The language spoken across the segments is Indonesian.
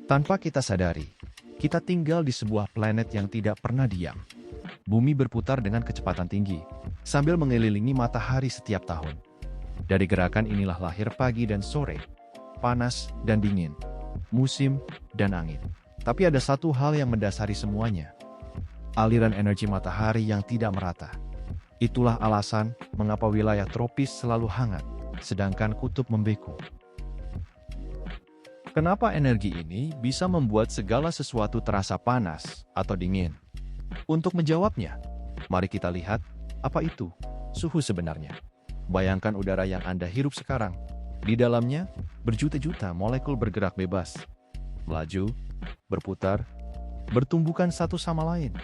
Tanpa kita sadari, kita tinggal di sebuah planet yang tidak pernah diam. Bumi berputar dengan kecepatan tinggi, sambil mengelilingi matahari setiap tahun. Dari gerakan inilah lahir pagi dan sore, panas dan dingin, musim dan angin. Tapi ada satu hal yang mendasari semuanya, aliran energi matahari yang tidak merata. Itulah alasan mengapa wilayah tropis selalu hangat, sedangkan kutub membeku. Kenapa energi ini bisa membuat segala sesuatu terasa panas atau dingin? Untuk menjawabnya, mari kita lihat apa itu suhu sebenarnya. Bayangkan udara yang Anda hirup sekarang. Di dalamnya, berjuta-juta molekul bergerak bebas, melaju, berputar, bertumbukan satu sama lain.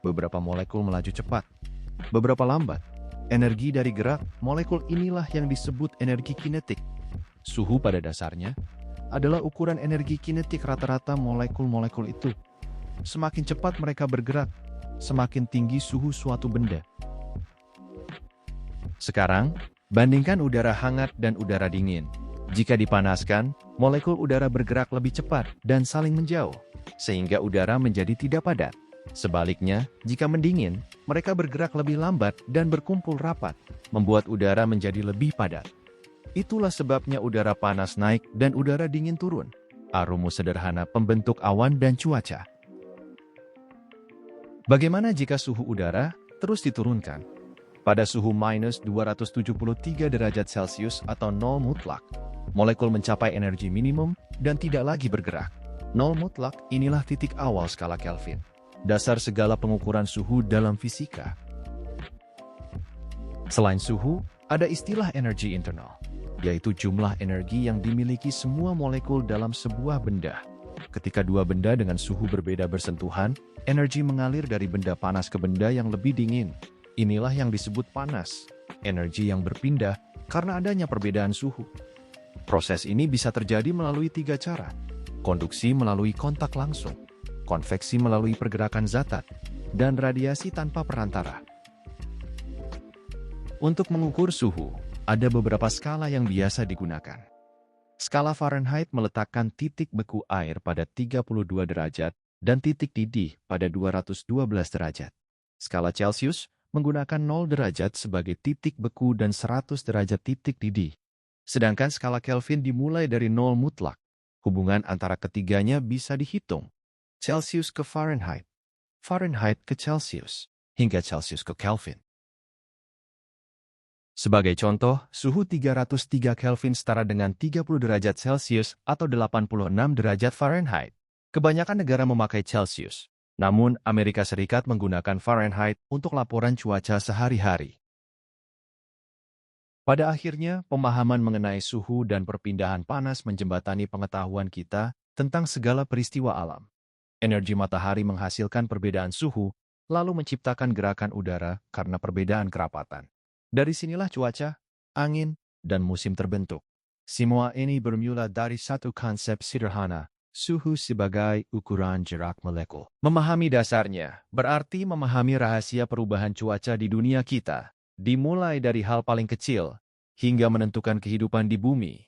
Beberapa molekul melaju cepat, beberapa lambat. Energi dari gerak molekul inilah yang disebut energi kinetik. Suhu pada dasarnya adalah ukuran energi kinetik rata-rata molekul-molekul itu. Semakin cepat mereka bergerak, semakin tinggi suhu suatu benda. Sekarang, bandingkan udara hangat dan udara dingin. Jika dipanaskan, molekul udara bergerak lebih cepat dan saling menjauh, sehingga udara menjadi tidak padat. Sebaliknya, jika mendingin, mereka bergerak lebih lambat dan berkumpul rapat, membuat udara menjadi lebih padat. Itulah sebabnya udara panas naik dan udara dingin turun. Rumus sederhana pembentuk awan dan cuaca. Bagaimana jika suhu udara terus diturunkan? Pada suhu minus 273 derajat Celcius atau 0 mutlak, molekul mencapai energi minimum dan tidak lagi bergerak. 0 mutlak inilah titik awal skala Kelvin, dasar segala pengukuran suhu dalam fisika. Selain suhu, ada istilah energi internal, yaitu jumlah energi yang dimiliki semua molekul dalam sebuah benda. Ketika dua benda dengan suhu berbeda bersentuhan, energi mengalir dari benda panas ke benda yang lebih dingin. Inilah yang disebut panas, energi yang berpindah karena adanya perbedaan suhu. Proses ini bisa terjadi melalui 3 cara. Konduksi melalui kontak langsung, konveksi melalui pergerakan zatat, dan radiasi tanpa perantara. Untuk mengukur suhu, ada beberapa skala yang biasa digunakan. Skala Fahrenheit meletakkan titik beku air pada 32 derajat dan titik didih pada 212 derajat. Skala Celcius menggunakan 0 derajat sebagai titik beku dan 100 derajat titik didih. Sedangkan skala Kelvin dimulai dari 0 mutlak. Hubungan antara ketiganya bisa dihitung. Celcius ke Fahrenheit, Fahrenheit ke Celcius, hingga Celcius ke Kelvin. Sebagai contoh, suhu 303 Kelvin setara dengan 30 derajat Celcius atau 86 derajat Fahrenheit. Kebanyakan negara memakai Celcius, namun Amerika Serikat menggunakan Fahrenheit untuk laporan cuaca sehari-hari. Pada akhirnya, pemahaman mengenai suhu dan perpindahan panas menjembatani pengetahuan kita tentang segala peristiwa alam. Energi matahari menghasilkan perbedaan suhu, lalu menciptakan gerakan udara karena perbedaan kerapatan. Dari sinilah cuaca, angin, dan musim terbentuk. Semua ini bermula dari satu konsep sederhana, suhu sebagai ukuran jarak molekul. Memahami dasarnya berarti memahami rahasia perubahan cuaca di dunia kita, dimulai dari hal paling kecil hingga menentukan kehidupan di bumi.